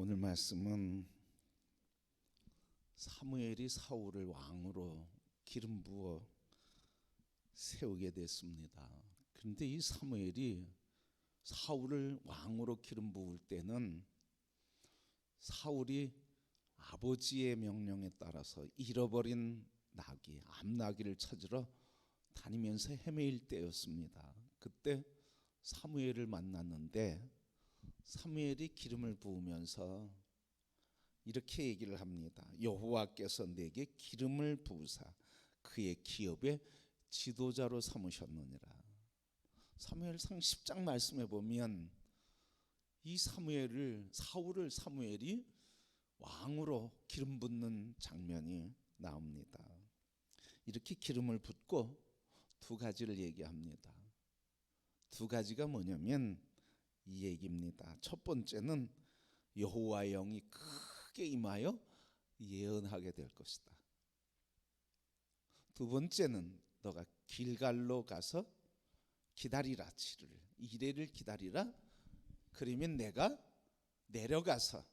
오늘 말씀은 사무엘이 사울을 왕으로 기름 부어 세우게 됐습니다. 그런데 이 사무엘이 사울을 왕으로 기름 부을 때는 사울이 아버지의 명령에 따라서 잃어버린 나귀, 암나귀를 찾으러 다니면서 헤매일 때였습니다. 그때 사무엘을 만났는데 사무엘이 기름을 부으면서 이렇게 얘기를 합니다. 여호와께서 내게 기름을 부으사 그의 기업의 지도자로 삼으셨느니라. 사무엘상 10장 말씀에 보면 이 사울을 사무엘이 왕으로 기름 붓는 장면이 나옵니다. 이렇게 기름을 붓고 두 가지를 얘기합니다. 두 가지가 뭐냐면 이 얘기입니다. 첫 번째는 여호와의 영이 크게 임하여 예언하게 될 것이다. 두 번째는 너가 길갈로 가서 기다리라. 7일 이레를 기다리라. 그러면 내가 내려가서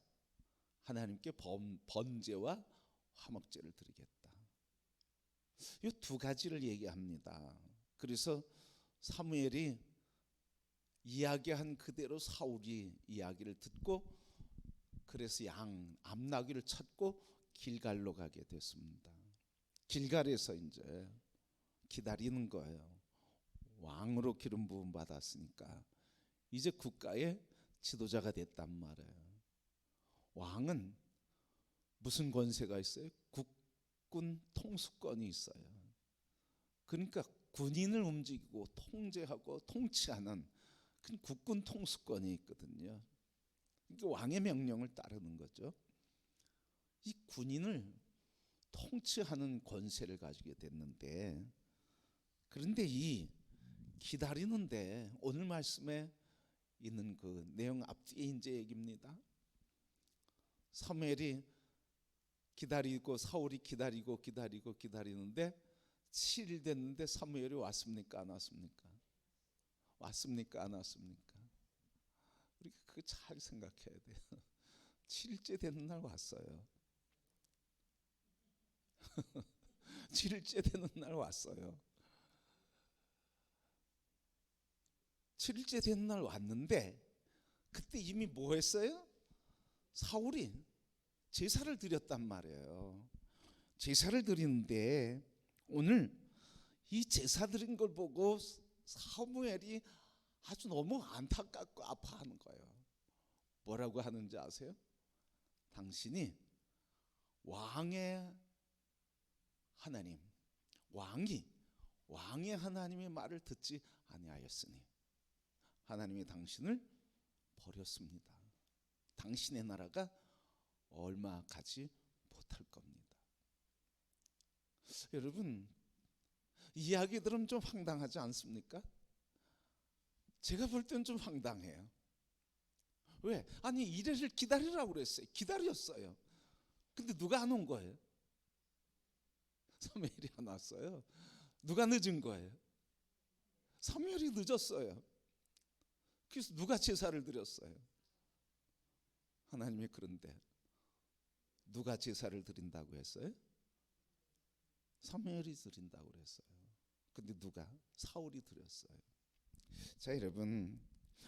하나님께 번제와 화목제를 드리겠다. 이 두 가지를 얘기합니다. 그래서 사무엘이 이야기한 그대로 사울이 이야기를 듣고 그래서 암나귀를 찾고 길갈로 가게 됐습니다. 길갈에서 이제 기다리는 거예요. 왕으로 기름 부음 받았으니까 이제 국가의 지도자가 됐단 말이에요. 왕은 무슨 권세가 있어요? 국군 통수권이 있어요. 그러니까 군인을 움직이고 통제하고 통치하는 그 국군 통수권이 있거든요. 그러니까 왕의 명령을 따르는 거죠. 이 군인을 통치하는 권세를 가지게 됐는데, 그런데 이 기다리는데 오늘 말씀에 있는 그 내용 앞뒤에 이제 얘기입니다. 사무엘이 기다리고 사울이 기다리는데 7일 됐는데 사무엘이 왔습니까? 안 왔습니까? 왔습니까? 안 왔습니까? 우리가 그거 잘 생각해야 돼요. 7일째 되는 날 왔어요. 7일째 되는 날 왔어요. 7일째 되는 날 왔는데 그때 이미 뭐 했어요? 사울이 제사를 드렸단 말이에요. 제사를 드리는데 오늘 이 제사 드린 걸 보고 사무엘이 아주 너무 안타깝고 아파하는 거예요. 뭐라고 하는지 아세요? 당신이 왕의 하나님, 왕의 하나님의 말을 듣지 아니하였으니 하나님이 당신을 버렸습니다. 당신의 나라가 얼마 가지 못할 겁니다. 여러분, 이야기 들으면 좀 황당하지 않습니까? 제가 볼 때는 좀 황당해요. 왜? 아니 이래를 기다리라고 그랬어요. 기다렸어요. 근데 누가 안 온 거예요? 사무엘이 안 왔어요. 누가 늦은 거예요? 사무엘이 늦었어요. 그래서 누가 제사를 드렸어요? 하나님이. 그런데 누가 제사를 드린다고 했어요? 사무엘이 드린다고 그랬어요. 근데 누가? 사울이 드렸어요. 자, 여러분,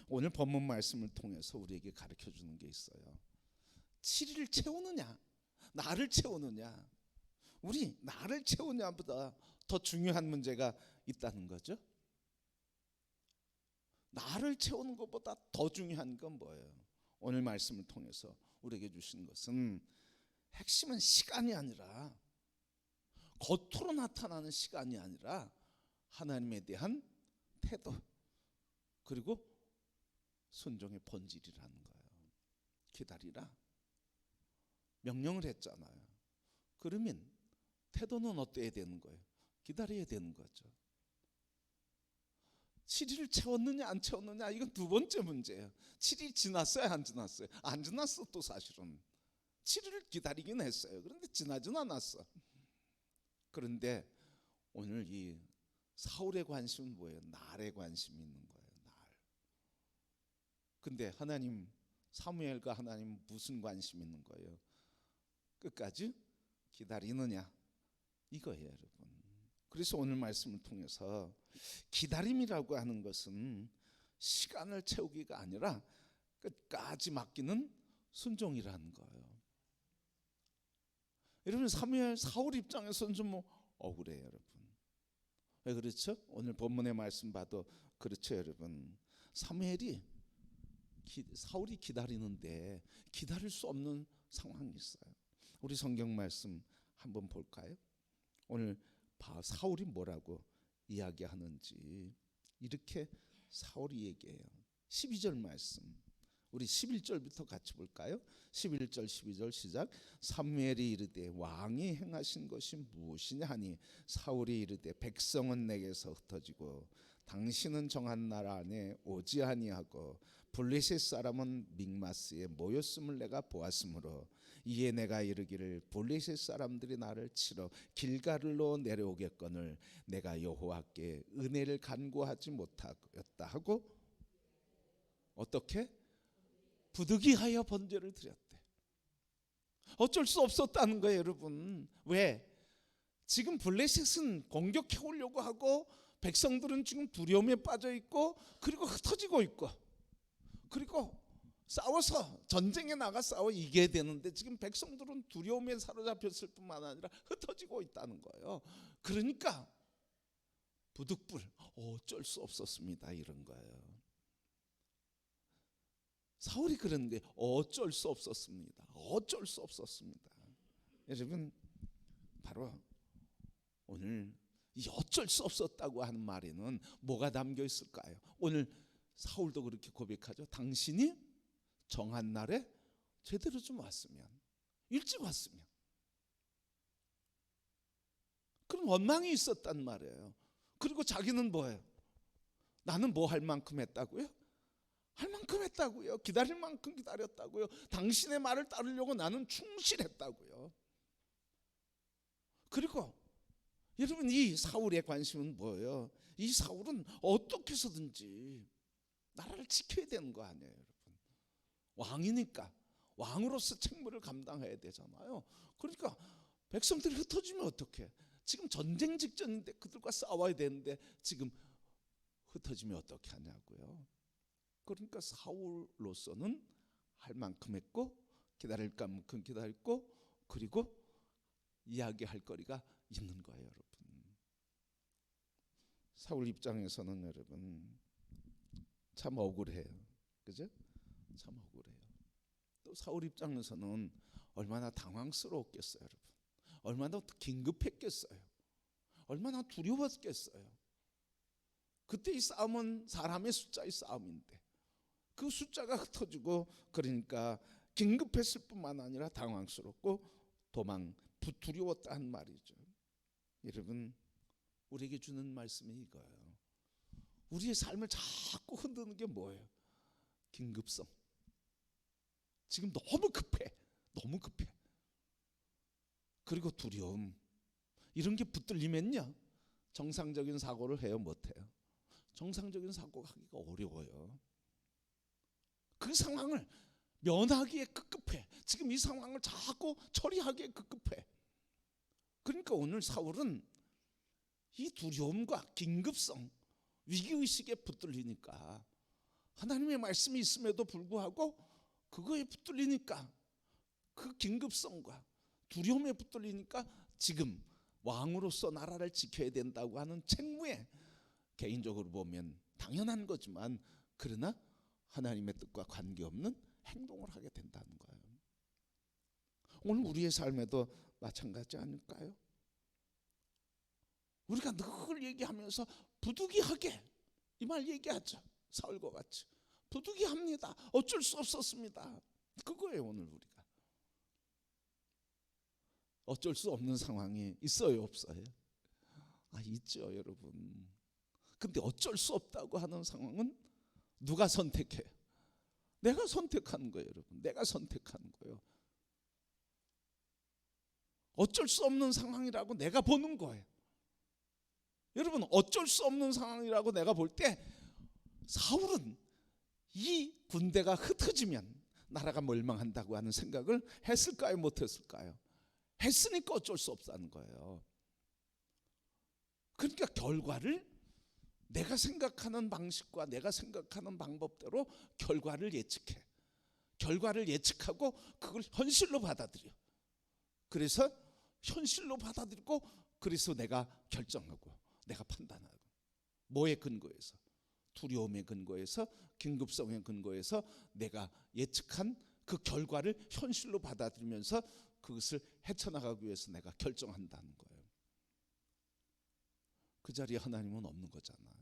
오늘 본문 말씀을 통해서 우리에게 가르쳐 주는 게 있어요. 7일을 채우느냐, 나를 채우느냐. 우리 나를 채우냐보다 더 중요한 문제가 있다는 거죠. 나를 채우는 것보다 더 중요한 건 뭐예요? 오늘 말씀을 통해서 우리에게 주신 것은 핵심은 시간이 아니라, 겉으로 나타나는 시간이 아니라 하나님에 대한 태도, 그리고 순종의 본질이라는 거예요. 기다리라. 명령을 했잖아요. 그러면 태도는 어때야 되는 거예요? 기다려야 되는 거죠. 7일을 채웠느냐 안 채웠느냐, 이건 두 번째 문제예요. 7일 지났어요 안 지났어요? 안 지났어. 또 사실은 7일을 기다리긴 했어요. 그런데 지나진 않았어. 그런데 오늘 이 사울의 관심은 뭐예요? 날에 관심이 있는 거예요. 날. 근데 하나님 사무엘과 하나님 무슨 관심 있는 거예요? 끝까지 기다리느냐 이거예요, 여러분. 그래서 오늘 말씀을 통해서 기다림이라고 하는 것은 시간을 채우기가 아니라 끝까지 맡기는 순종이라는 거예요. 여러분, 사울 입장에서는 좀 억울해요, 여러분. 왜 그렇죠? 오늘 본문의 말씀 봐도 그렇죠, 여러분. 사울이 기다리는데 기다릴 수 없는 상황이 있어요. 우리 성경 말씀 한번 볼까요? 오늘 사울이 뭐라고 이야기하는지 이렇게 사울이 얘기해요. 12절 말씀, 우리 11절부터 같이 볼까요? 11절 12절 시작. 사무엘이 이르되 왕이 행하신 것이 무엇이냐 하니 사울이 이르되 백성은 내게서 흩어지고 당신은 정한 나라 안에 오지 아니하고 블레셋 사람은 믹마스에 모였음을 내가 보았으므로 이에 내가 이르기를 블레셋 사람들이 나를 치러 길갈로 내려오겠거늘 내가 여호와께 은혜를 간구하지 못하였다 하고 어떻게? 부득이하여 번제를 드렸대. 어쩔 수 없었다는 거예요, 여러분. 왜? 지금 블레셋은 공격해 오려고 하고 백성들은 지금 두려움에 빠져 있고 그리고 흩어지고 있고 그리고 싸워서 전쟁에 나가 싸워 이겨야 되는데 지금 백성들은 두려움에 사로잡혔을 뿐만 아니라 흩어지고 있다는 거예요. 그러니까 부득불 어쩔 수 없었습니다 이런 거예요. 사울이 그런데 어쩔 수 없었습니다. 어쩔 수 없었습니다. 여러분, 바로 오늘 이 어쩔 수 없었다고 하는 말에는 뭐가 담겨 있을까요? 오늘 사울도 그렇게 고백하죠. 당신이 정한 날에 제대로 좀 왔으면, 일찍 왔으면. 그럼 원망이 있었단 말이에요. 그리고 자기는 뭐예요? 나는 뭐 할 만큼 했다고요? 할 만큼 했다고요. 기다릴 만큼 기다렸다고요. 당신의 말을 따르려고 나는 충실했다고요. 그리고 여러분, 이 사울의 관심은 뭐예요? 이 사울은 어떻게 해서든지 나라를 지켜야 되는 거 아니에요, 여러분. 왕이니까 왕으로서 책무를 감당해야 되잖아요. 그러니까 백성들이 흩어지면 어떡해? 지금 전쟁 직전인데 그들과 싸워야 되는데 지금 흩어지면 어떻게 하냐고요. 그러니까 사울로서는 할 만큼 했고 기다릴 만큼 기다렸고 그리고 이야기할 거리가 있는 거예요, 여러분. 사울 입장에서는 여러분 참 억울해요. 그죠? 참 억울해요. 또 사울 입장에서는 얼마나 당황스러웠겠어요, 여러분. 얼마나 긴급했겠어요. 얼마나 두려웠겠어요. 그때 이 싸움은 사람의 숫자의 싸움인데 그 숫자가 흩어지고 그러니까 긴급했을 뿐만 아니라 당황스럽고 두려웠다 한 말이죠. 여러분, 우리에게 주는 말씀이 이거예요. 우리의 삶을 자꾸 흔드는 게 뭐예요? 긴급성. 지금 너무 급해. 너무 급해. 그리고 두려움. 이런 게 붙들리면요, 정상적인 사고를 해요, 못해요? 정상적인 사고가 하기가 어려워요. 그 상황을 면하기에 급급해. 지금 이 상황을 자꾸 처리하기에 급급해. 그러니까 오늘 사울은 이 두려움과 긴급성, 위기의식에 붙들리니까 하나님의 말씀이 있음에도 불구하고 그거에 붙들리니까 그 긴급성과 두려움에 붙들리니까 지금 왕으로서 나라를 지켜야 된다고 하는 책무에 개인적으로 보면 당연한 거지만 그러나 하나님의 뜻과 관계없는 행동을 하게 된다는 거예요. 오늘 우리의 삶에도 마찬가지 아닐까요? 우리가 늘 얘기하면서 부득이하게 이 말 얘기하죠. 사울과 같이 부득이합니다. 어쩔 수 없었습니다. 그거예요. 오늘 우리가 어쩔 수 없는 상황이 있어요, 없어요? 있죠, 여러분. 근데 어쩔 수 없다고 하는 상황은 누가 선택해요? 내가 선택하는 거예요, 여러분. 내가 선택하는 거예요. 어쩔 수 없는 상황이라고 내가 보는 거예요. 여러분, 어쩔 수 없는 상황이라고 내가 볼 때 사울은 이 군대가 흩어지면 나라가 멸망한다고 하는 생각을 했을까요? 못했을까요? 했으니까 어쩔 수 없다는 거예요. 그러니까 결과를 내가 생각하는 방식과 내가 생각하는 방법대로 결과를 예측해. 결과를 예측하고 그걸 현실로 받아들여. 그래서 현실로 받아들이고 그래서 내가 결정하고 내가 판단하고. 뭐에 근거해서? 두려움에 근거해서, 긴급성에 근거해서 내가 예측한 그 결과를 현실로 받아들이면서 그것을 헤쳐나가기 위해서 내가 결정한다는 거예요. 그 자리에 하나님은 없는 거잖아요.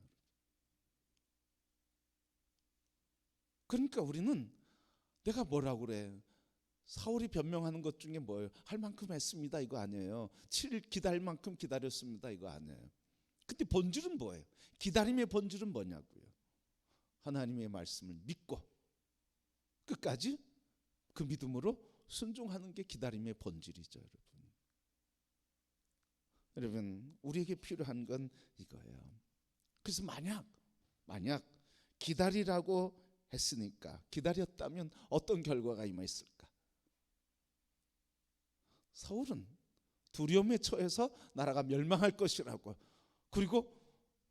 그러니까 우리는 내가 뭐라고 그래? 사울이 변명하는 것 중에 뭐예요? 할 만큼 했습니다 이거 아니에요. 7일 기다릴 만큼 기다렸습니다 이거 아니에요. 근데 본질은 뭐예요? 기다림의 본질은 뭐냐고요? 하나님의 말씀을 믿고 끝까지 그 믿음으로 순종하는 게 기다림의 본질이죠. 여러분 우리에게 필요한 건 이거예요. 그래서 만약 기다리라고 했으니까, 기다렸다면 어떤 결과가 임했을까? 사울은 두려움에 처해서 나라가 멸망할 것이라고, 그리고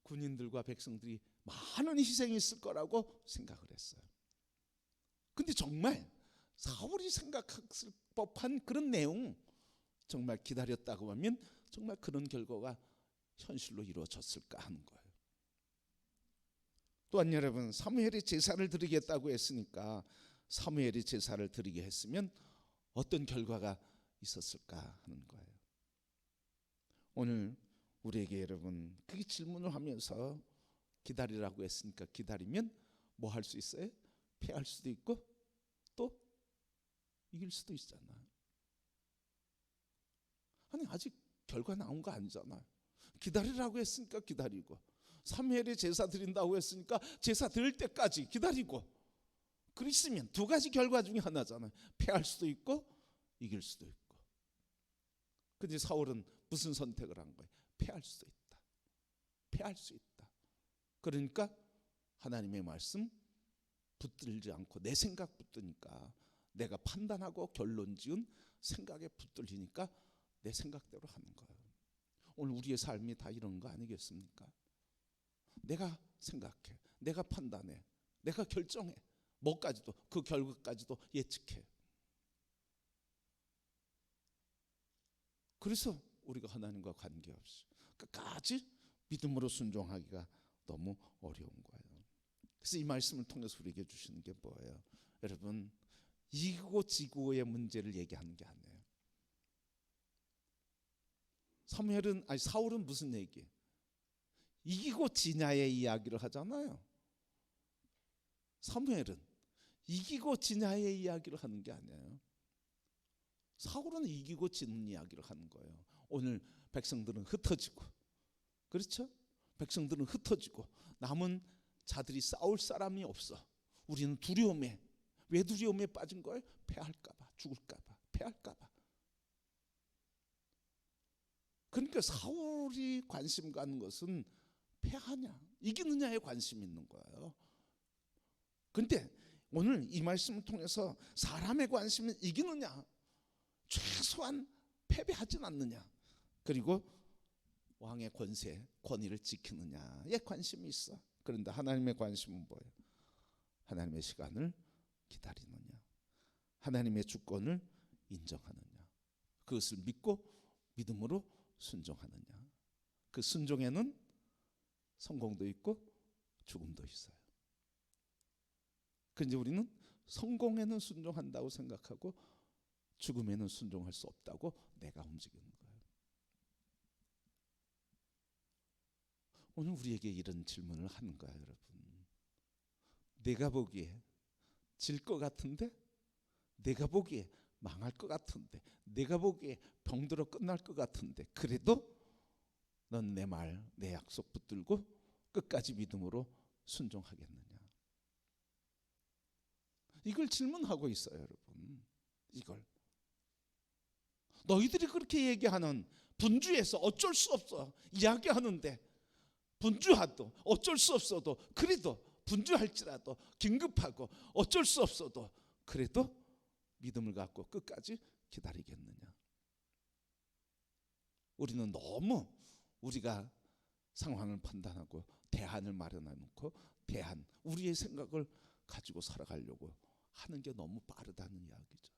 군인들과 백성들이 많은 희생이 있을 거라고 생각을 했어요. 근데 정말 사울이 생각했을 법한 그런 내용, 정말 기다렸다고 하면 정말 그런 결과가 현실로 이루어졌을까 하는 거예요. 또한 여러분, 사무엘이 제사를 드리겠다고 했으니까 사무엘이 제사를 드리게 했으면 어떤 결과가 있었을까 하는 거예요. 오늘 우리에게 여러분 그 질문을 하면서 기다리라고 했으니까 기다리면 뭐 할 수 있어요? 패할 수도 있고 또 이길 수도 있잖아요. 아니 아직 결과 나온 거 아니잖아요. 기다리라고 했으니까 기다리고, 사무엘이 제사 드린다고 했으니까 제사 드릴 때까지 기다리고, 그랬으면 두 가지 결과 중에 하나잖아요. 패할 수도 있고 이길 수도 있고. 근데 사울은 무슨 선택을 한 거예요? 패할 수도 있다. 패할 수 있다. 그러니까 하나님의 말씀 붙들지 않고 내 생각 붙드니까, 내가 판단하고 결론 지은 생각에 붙들리니까 내 생각대로 하는 거예요. 오늘 우리의 삶이 다 이런 거 아니겠습니까? 내가 생각해, 내가 판단해, 내가 결정해, 뭐까지도, 그 결과까지도 예측해. 그래서 우리가 하나님과 관계없이 끝까지 믿음으로 순종하기가 너무 어려운 거예요. 그래서 이 말씀을 통해서 우리에게 주시는 게 뭐예요? 여러분, 이기고 지고의 문제를 얘기하는 게 아니에요. 사울은 무슨 얘기예요? 이기고 지냐의 이야기를 하잖아요. 사무엘은 이기고 지냐의 이야기를 하는 게 아니에요. 사울은 이기고 지는 이야기를 하는 거예요. 오늘 백성들은 흩어지고, 그렇죠? 백성들은 흩어지고 남은 자들이 싸울 사람이 없어. 우리는 두려움에, 왜 두려움에 빠진 거예요? 패할까 봐, 죽을까 봐, 패할까 봐. 그러니까 사울이 관심 갖는 것은 패하냐 이기느냐에 관심이 있는 거예요. 그런데 오늘 이 말씀을 통해서 사람의 관심은 이기느냐, 최소한 패배하진 않느냐, 그리고 왕의 권세, 권위를 지키느냐에 관심이 있어. 그런데 하나님의 관심은 뭐예요? 하나님의 시간을 기다리느냐, 하나님의 주권을 인정하느냐, 그것을 믿고 믿음으로 순종하느냐. 그 순종에는 성공도 있고 죽음도 있어요. 그런데 우리는 성공에는 순종한다고 생각하고 죽음에는 순종할 수 없다고 내가 움직이는 거예요. 오늘 우리에게 이런 질문을 하는 거예요, 여러분. 내가 보기에 질 것 같은데, 내가 보기에 망할 것 같은데, 내가 보기에 병들어 끝날 것 같은데, 그래도 넌 내 말, 내 약속 붙들고 끝까지 믿음으로 순종하겠느냐. 이걸 질문하고 있어요, 여러분. 이걸 너희들이 그렇게 얘기하는 분주해서 어쩔 수 없어 이야기하는데, 분주하도 어쩔 수 없어도, 그래도 분주할지라도, 긴급하고 어쩔 수 없어도 그래도 믿음을 갖고 끝까지 기다리겠느냐? 우리는 너무 우리가 상황을 판단하고 대안을 마련해 놓고 우리의 생각을 가지고 살아가려고 하는 게 너무 빠르다는 이야기죠.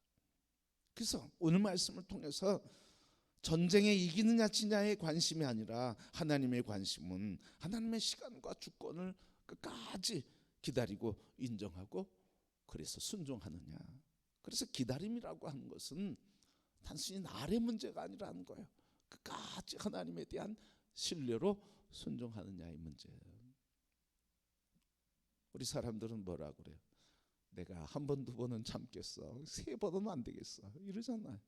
그래서 오늘 말씀을 통해서 전쟁에 이기느냐 지냐의 관심이 아니라 하나님의 관심은 하나님의 시간과 주권을 끝까지 기다리고 인정하고 그래서 순종하느냐. 그래서 기다림이라고 하는 것은 단순히 나의 문제가 아니라는 거예요. 끝까지 하나님에 대한 신뢰로 순종하느냐의 문제예요. 우리 사람들은 뭐라 그래요? 내가 한 번, 두 번은 참겠어. 세 번은 안 되겠어. 이러잖아요.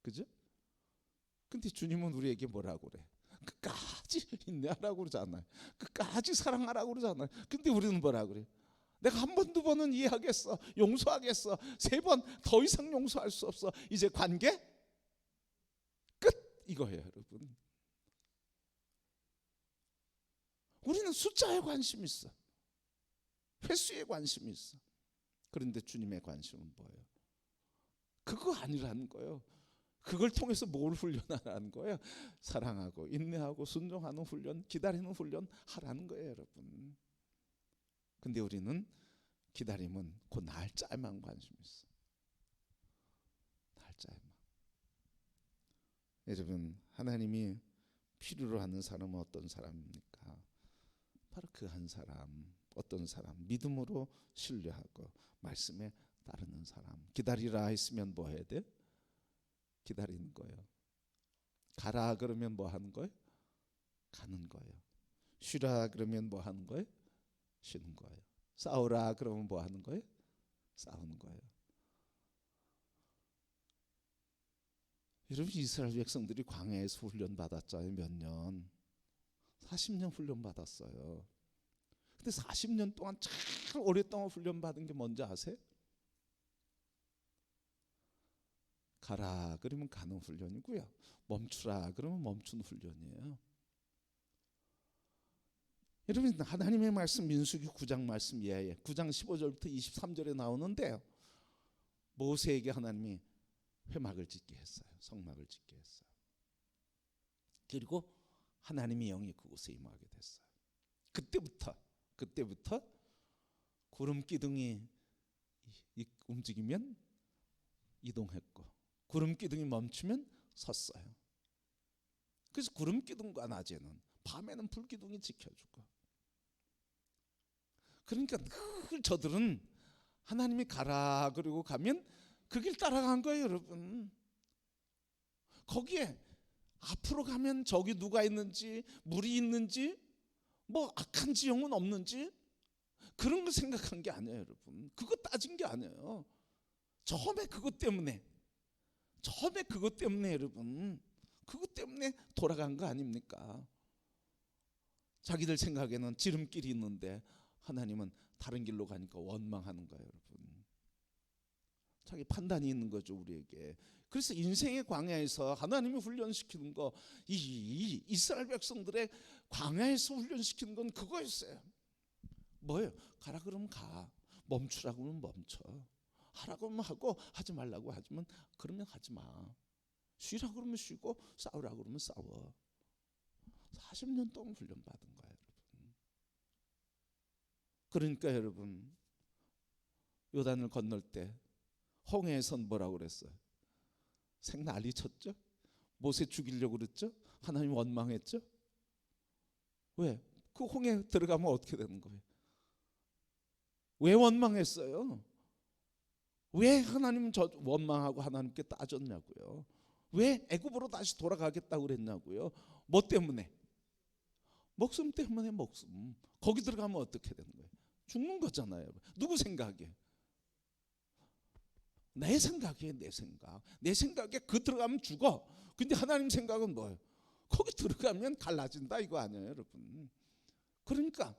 그죠? 근데 주님은 우리에게 뭐라고 그래? 끝까지 인내하라고 그러잖아요. 끝까지 사랑하라고 그러잖아요. 근데 우리는 뭐라 그래요? 내가 한 번, 두 번은 이해하겠어. 용서하겠어. 세 번 더 이상 용서할 수 없어. 이제 관계 끝 이거예요, 여러분. 우리는 숫자에 관심이 있어. 횟수에 관심이 있어. 그런데 주님의 관심은 뭐예요? 그거 아니라는 거예요. 그걸 통해서 뭘 훈련하라는 거예요? 사랑하고 인내하고 순종하는 훈련, 기다리는 훈련 하라는 거예요, 여러분. 근데 우리는 기다림은 그 날짜에만 관심이 있어. 날짜에만. 여러분, 하나님이 필요로 하는 사람은 어떤 사람입니까? 바로 그 한 사람. 어떤 사람? 믿음으로 신뢰하고 말씀에 따르는 사람. 기다리라 했으면 뭐 해야 돼? 기다리는 거예요. 가라 그러면 뭐 하는 거예요? 가는 거예요. 쉬라 그러면 뭐 하는 거예요? 쉬는 거예요. 싸우라 그러면 뭐 하는 거예요? 싸우는 거예요. 여러분, 이스라엘 백성들이 광야에서 훈련 받았잖아요. 몇 년? 40년 훈련 받았어요. 근데 40년 동안 참 오랫동안 훈련 받은 게 뭔지 아세요? 가라 그러면 가는 훈련이고요. 멈추라 그러면 멈추는 훈련이에요. 여러분, 하나님의 말씀 민수기 9장 말씀 이하에 9장 15절부터 23절에 나오는데요. 모세에게 하나님이 회막을 짓게 했어요. 성막을 짓게 했어요. 그리고 하나님의 영이 그곳에 임하게 됐어요. 그때부터 구름 기둥이 움직이면 이동했고 구름 기둥이 멈추면 섰어요. 그래서 구름 기둥과 낮에는, 밤에는 불 기둥이 지켜주고. 그러니까 늘 저들은 하나님이 가라 그리고 가면 그 길 따라간 거예요, 여러분. 거기에 앞으로 가면 저기 누가 있는지, 물이 있는지, 뭐 악한 지형은 없는지 그런 거 생각한 게 아니에요, 여러분. 그거 따진 게 아니에요. 처음에 그것 때문에 여러분, 그것 때문에 돌아간 거 아닙니까? 자기들 생각에는 지름길이 있는데 하나님은 다른 길로 가니까 원망하는 거예요, 여러분. 자기 판단이 있는 거죠, 우리에게. 그래서 인생의 광야에서 하나님이 훈련시키는 거, 이 이스라엘 백성들의 광야에서 훈련시키는 건 그거였어요. 뭐예요? 가라 그러면 가, 멈추라고 하면 멈춰, 하라고 하면 하고, 하지 말라고 하지만 그러면 하지 마. 쉬라고 그러면 쉬고, 싸우라고 그러면 싸워. 40년 동안 훈련받은 거예요, 여러분. 그러니까 여러분, 요단을 건널 때 홍해에선 뭐라고 그랬어요? 생난리 쳤죠? 모세 죽이려고 그랬죠? 하나님 원망했죠? 왜? 그 홍해 들어가면 어떻게 되는 거예요? 왜 원망했어요? 왜 하나님 저 원망하고 하나님께 따졌냐고요? 왜 애굽으로 다시 돌아가겠다고 그랬냐고요? 뭐 때문에? 목숨 때문에. 목숨. 거기 들어가면 어떻게 되는 거예요? 죽는 거잖아요. 누구 생각에? 내 생각이에요. 내 생각에 그 들어가면 죽어. 근데 하나님 생각은 뭐예요? 거기 들어가면 갈라진다 이거 아니에요, 여러분. 그러니까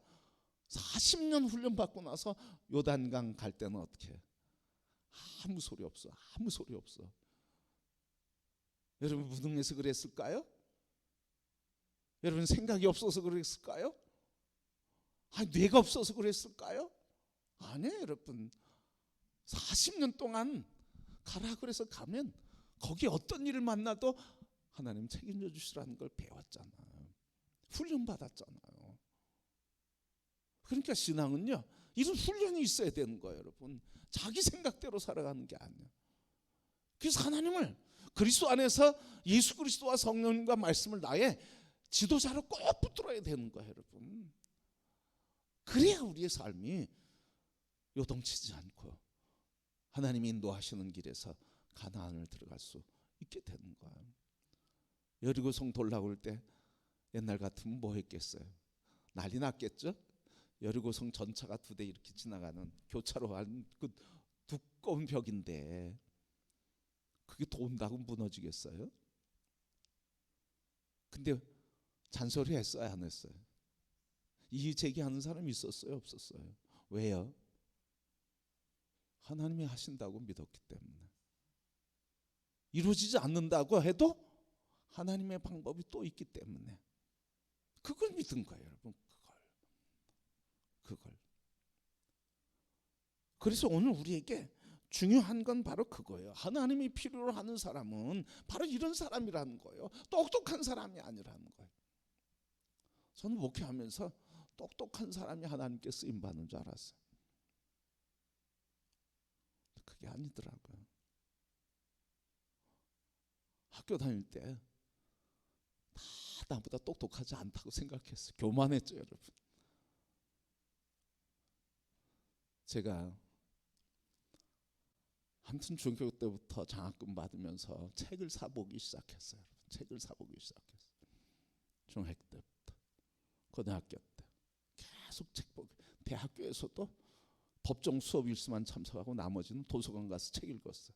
40년 훈련 받고 나서 요단강 갈 때는 어떻게 해요? 아무 소리 없어. 여러분, 무능해서 그랬을까요? 여러분, 생각이 없어서 그랬을까요? 뇌가 없어서 그랬을까요? 아니에요, 여러분. 40년 동안 가라 그래서 가면 거기 어떤 일을 만나도 하나님 책임져 주시라는 걸 배웠잖아요. 훈련 받았잖아요. 그러니까 신앙은요, 이런 훈련이 있어야 되는 거예요, 여러분. 자기 생각대로 살아가는 게 아니에요. 그래서 하나님을 그리스도 안에서 예수 그리스도와 성령님과 말씀을 나의 지도자로 꼭 붙들어야 되는 거예요, 여러분. 그래야 우리의 삶이 요동치지 않고 하나님이 인도하시는 길에서 가나안을 들어갈 수 있게 되는 거예요. 여리고성 돌아올 때 옛날 같으면 뭐 했겠어요? 난리 났겠죠? 여리고성 전차가 2대 이렇게 지나가는 교차로 한 그 두꺼운 벽인데 그게 돈다고 무너지겠어요? 근데 잔소리 했어요, 안 했어요? 이의 제기하는 사람이 있었어요, 없었어요? 왜요? 하나님이 하신다고 믿었기 때문에. 이루어지지 않는다고 해도 하나님의 방법이 또 있기 때문에 그걸 믿은 거예요, 여러분. 그걸. 그래서 오늘 우리에게 중요한 건 바로 그거예요. 하나님이 필요로 하는 사람은 바로 이런 사람이라는 거예요. 똑똑한 사람이 아니라는 거예요. 저는 목회하면서 똑똑한 사람이 하나님께 쓰임 받는 줄 알았어요. 그게 아니더라고요. 학교 다닐 때 다 나보다 똑똑하지 않다고 생각했어요. 교만했죠, 여러분. 제가 아무튼 중학교 때부터 장학금 받으면서 책을 사보기 시작했어요. 책을 사보기 시작했어요. 중학교 때부터 고등학교 때 계속 책 보기. 대학교에서도 법정 수업 일수만 참석하고 나머지는 도서관 가서 책 읽었어요.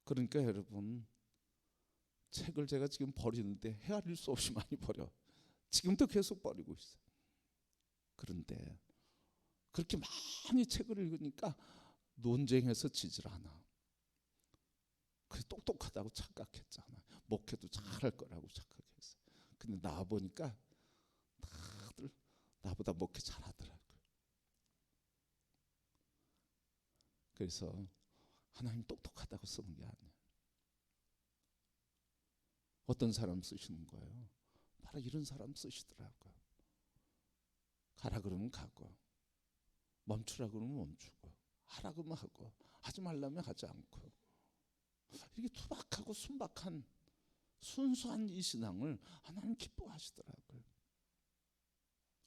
그러니까 여러분, 책을 제가 지금 버리는데 헤아릴 수 없이 많이 버려. 지금도 계속 버리고 있어요. 그런데 그렇게 많이 책을 읽으니까 논쟁해서 지질 않아. 그래서 똑똑하다고 착각했잖아. 목회도 잘할 거라고 착각했어요. 근데 나와 보니까 다들 나보다 목회 잘하더라고요. 그래서 하나님 똑똑하다고 쓰는 게 아니에요. 어떤 사람 쓰시는 거예요? 바로 이런 사람 쓰시더라고요. 가라 그러면 가고, 멈추라 그러면 멈추고, 하라 그러면 하고, 하지 말라면 하지 않고, 이렇게 투박하고 순박한 순수한 이 신앙을 하나님 기뻐하시더라고요.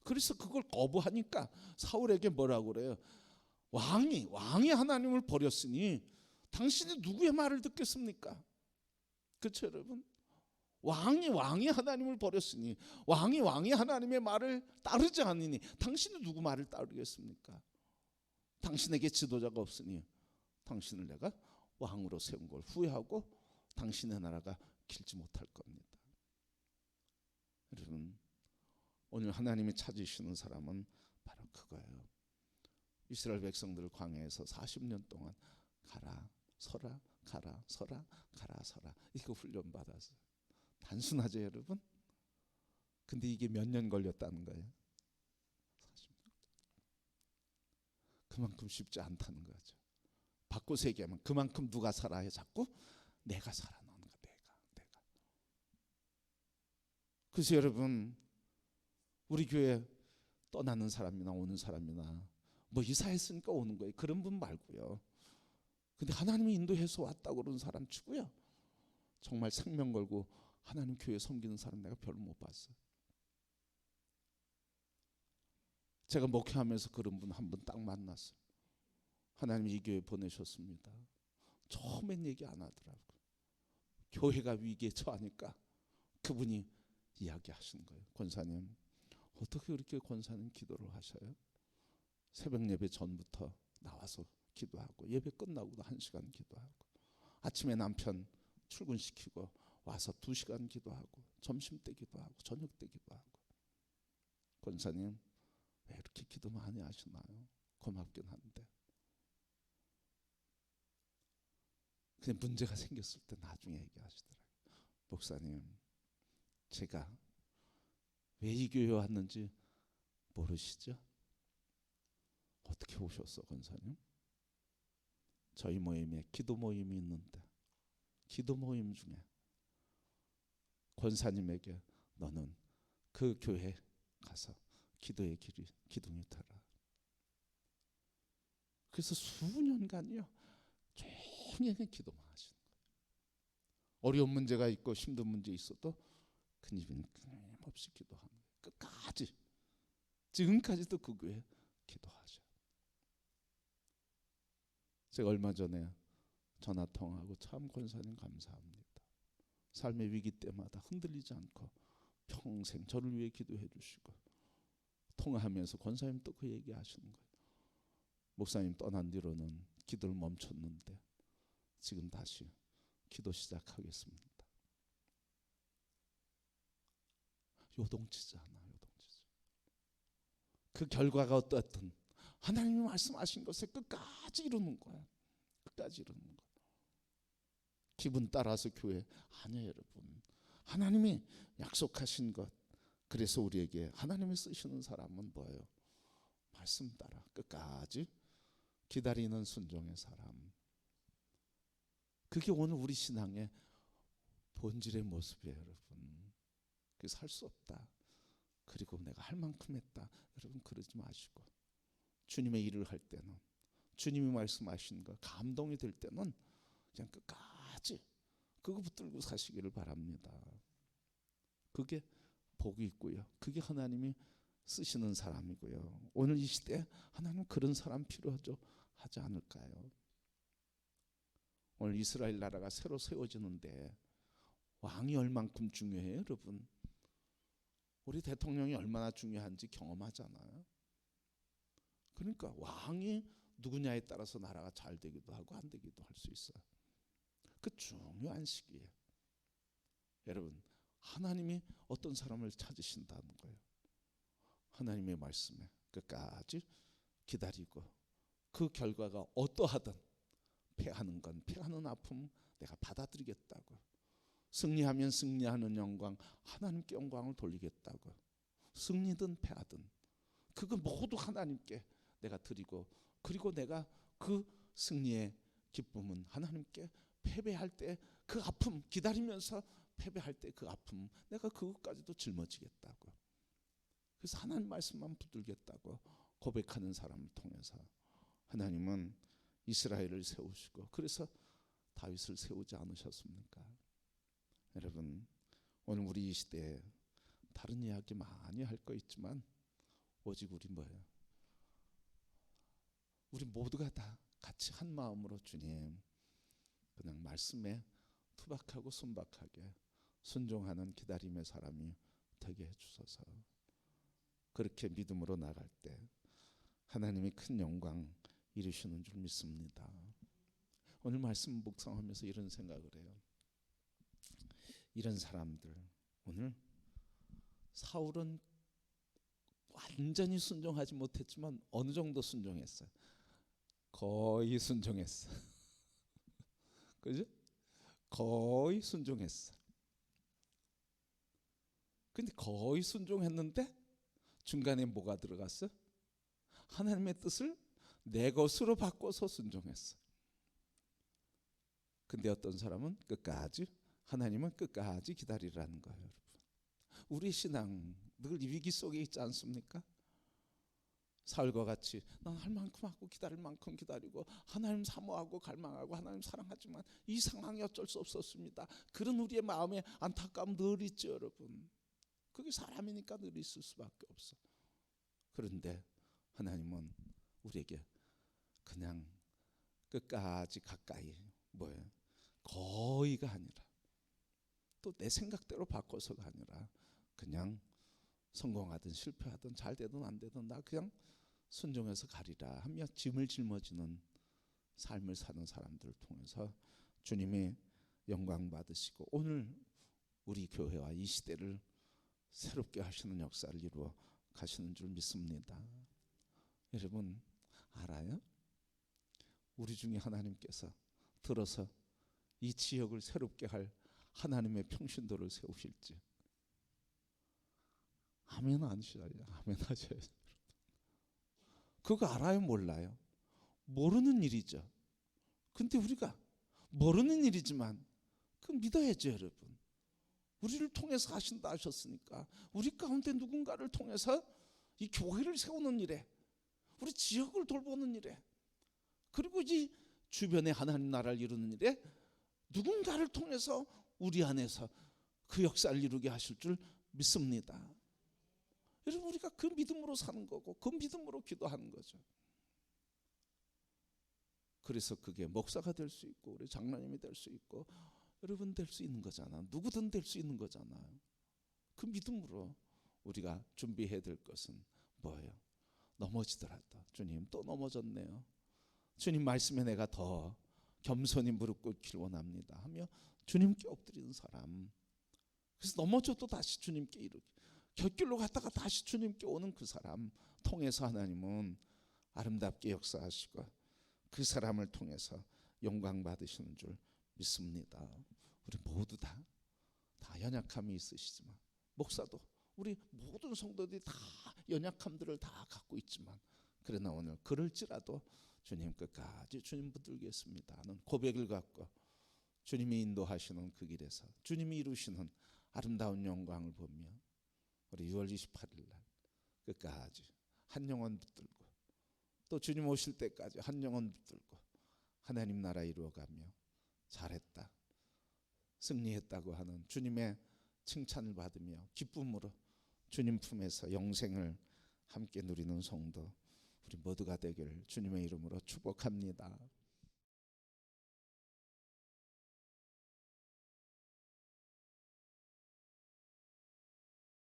그래서 그걸 거부하니까 사울에게 뭐라고 그래요? 왕이 하나님을 버렸으니 당신이 누구의 말을 듣겠습니까? 그렇죠, 여러분? 왕이 하나님을 버렸으니 왕이 하나님의 말을 따르지 않으니 당신이 누구 말을 따르겠습니까? 당신에게 지도자가 없으니 당신을 내가 왕으로 세운 걸 후회하고 당신의 나라가 길지 못할 겁니다. 여러분, 오늘 하나님이 찾으시는 사람은 바로 그거예요. 이스라엘 백성들 광야에서 40년 동안 가라 서라 가라 서라 가라 서라 이거 훈련받았어요. 단순하죠, 여러분? 근데 이게 몇 년 걸렸다는 거예요? 40년. 그만큼 쉽지 않다는 거죠. 바꿔서 얘기하면 그만큼 누가 살아야 자꾸 내가 살아나는 거야. 내가. 그래서 여러분, 우리 교회 떠나는 사람이나 오는 사람이나 뭐 이사했으니까 오는 거예요. 그런 분 말고요. 근데 하나님이 인도해서 왔다고 그러는 사람 치고요. 정말 생명 걸고 하나님 교회 섬기는 사람 내가 별로 못 봤어요. 제가 목회하면서 그런 분 한 분 딱 만났어요. 하나님이 이 교회 보내셨습니다. 처음엔 얘기 안 하더라고요. 교회가 위기에 처하니까 그분이 이야기하시는 거예요. 권사님, 어떻게 그렇게 권사님 기도를 하셔요? 새벽 예배 전부터 나와서 기도하고 예배 끝나고도 1시간 기도하고 아침에 남편 출근시키고 와서 2시간 기도하고 점심 때 기도하고 저녁 때 기도하고. 권사님, 왜 이렇게 기도 많이 하시나요? 고맙긴 한데. 그냥 문제가 생겼을 때 나중에 얘기하시더라고요. 목사님, 제가 왜 이 교회에 왔는지 모르시죠? 어떻게 오셨어, 권사님? 저희 모임에 기도 모임이 있는데 기도 모임 중에 권사님에게 너는 그 교회 가서 기도의 기둥이 되라. 그래서 수년간요 조용히 기도만 하시는 거예요. 어려운 문제가 있고 힘든 문제 있어도 그님은 끊임없이 기도하는 거예요. 끝까지 지금까지도 그 교회 기도하셔. 제가 얼마 전에 전화 통화하고 참 권사님 감사합니다. 삶의 위기 때마다 흔들리지 않고 평생 저를 위해 기도해 주시고 통화하면서 권사님 또 그 얘기하시는 거예요. 목사님 떠난 뒤로는 기도를 멈췄는데 지금 다시 기도 시작하겠습니다. 요동치지 않아, 요동치지. 그 결과가 어떻든 하나님이 말씀하신 것에 끝까지 이루는 거야. 끝까지 이루는 거야. 기분 따라서 교회 아니에요, 여러분. 하나님이 약속하신 것. 그래서 우리에게 하나님이 쓰시는 사람은 뭐예요? 말씀 따라 끝까지 기다리는 순종의 사람. 그게 오늘 우리 신앙의 본질의 모습이에요, 여러분. 그래서 할 수 없다. 그리고 내가 할 만큼 했다. 여러분 그러지 마시고 주님의 일을 할 때는 주님이 말씀하신 거 감동이 될 때는 그냥 끝까지 그거 붙들고 사시기를 바랍니다. 그게 복이 있고요. 그게 하나님이 쓰시는 사람이고요. 오늘 이 시대에 하나님 그런 사람 필요하죠. 하지 않을까요? 오늘 이스라엘 나라가 새로 세워지는데 왕이 얼만큼 중요해요, 여러분. 우리 대통령이 얼마나 중요한지 경험하잖아요. 그러니까 왕이 누구냐에 따라서 나라가 잘 되기도 하고 안 되기도 할 수 있어요. 그 중요한 시기에 여러분 하나님이 어떤 사람을 찾으신다는 거예요. 하나님의 말씀에 끝까지 기다리고 그 결과가 어떠하든 패하는 건 패하는 아픔 내가 받아들이겠다고, 승리하면 승리하는 영광 하나님께 영광을 돌리겠다고, 승리든 패하든 그거 모두 하나님께 내가 드리고, 그리고 내가 그 승리의 기쁨은 하나님께, 패배할 때 그 아픔 기다리면서 패배할 때 그 아픔 내가 그것까지도 짊어지겠다고, 그래서 하나님 말씀만 붙들겠다고 고백하는 사람을 통해서 하나님은 이스라엘을 세우시고, 그래서 다윗을 세우지 않으셨습니까? 여러분 오늘 우리 이 시대에 다른 이야기 많이 할 거 있지만 오직 우리 뭐예요? 우리 모두가 다 같이 한 마음으로 주님 그냥 말씀에 투박하고 순박하게 순종하는 기다림의 사람이 되게 해주소서. 그렇게 믿음으로 나갈 때 하나님이 큰 영광 이루시는 줄 믿습니다. 오늘 말씀 묵상하면서 이런 생각을 해요. 이런 사람들, 오늘 사울은 완전히 순종하지 못했지만 어느 정도 순종했어요. 거의 순종했어. 그죠? 거의 순종했어. 근데 거의 순종했는데 중간에 뭐가 들어갔어? 하나님의 뜻을 내 것으로 바꿔서 순종했어. 근데 어떤 사람은 끝까지, 하나님은 끝까지 기다리라는 거예요, 여러분. 우리 신앙 늘 위기 속에 있지 않습니까? 사울과 같이 난 할 만큼 하고 기다릴 만큼 기다리고 하나님 사모하고 갈망하고 하나님 사랑하지만 이 상황이 어쩔 수 없었습니다. 그런 우리의 마음에 안타까움 늘 있죠, 여러분. 그게 사람이니까 늘 있을 수밖에 없어. 그런데 하나님은 우리에게 그냥 끝까지 가까이, 뭐예요? 거의가 아니라 또 내 생각대로 바꿔서가 아니라 그냥 성공하든 실패하든 잘 되든 안 되든 나 그냥 순종해서 가리라 하며 짐을 짊어지는 삶을 사는 사람들을 통해서 주님이 영광 받으시고 오늘 우리 교회와 이 시대를 새롭게 하시는 역사를 이루어 가시는 줄 믿습니다. 여러분 알아요? 우리 중에 하나님께서 들어서 이 지역을 새롭게 할 하나님의 평신도를 세우실지. 아멘 안 하셔야 아멘 하셔야죠. 그거 알아요, 몰라요? 모르는 일이죠. 근데 우리가 모르는 일이지만 그 믿어야죠, 여러분. 우리를 통해서 하신다 하셨으니까 우리 가운데 누군가를 통해서 이 교회를 세우는 일에, 우리 지역을 돌보는 일에, 그리고 이 주변에 하나님 나라를 이루는 일에 누군가를 통해서 우리 안에서 그 역사를 이루게 하실 줄 믿습니다. 여러분, 우리가 그 믿음으로 사는 거고 그 믿음으로 기도하는 거죠. 그래서 그게 목사가 될 수 있고 우리 장로님이 될 수 있고 여러분 될 수 있는 거잖아. 누구든 될 수 있는 거잖아요. 그 믿음으로 우리가 준비해야 될 것은 뭐예요? 넘어지더라도 주님 또 넘어졌네요. 주님 말씀에 내가 더 겸손히 무릎 꿇기를 원합니다 하며 주님께 엎드리는 사람. 그래서 넘어져도 다시 주님께 이르기, 곁길로 갔다가 다시 주님께 오는 그 사람 통해서 하나님은 아름답게 역사하시고 그 사람을 통해서 영광 받으시는 줄 믿습니다. 우리 모두 다 연약함이 있으시지만, 목사도 우리 모든 성도들이 다 연약함들을 다 갖고 있지만, 그러나 오늘 그럴지라도 주님 끝까지 주님 붙들겠습니다 하는 고백을 갖고 주님이 인도하시는 그 길에서 주님이 이루시는 아름다운 영광을 보며 우리 6월 28일 날 끝까지 한 영혼 붙들고 또 주님 오실 때까지 한 영혼 붙들고 하나님 나라 이루어가며 잘했다, 승리했다고 하는 주님의 칭찬을 받으며 기쁨으로 주님 품에서 영생을 함께 누리는 성도 우리 모두가 되기를 주님의 이름으로 축복합니다.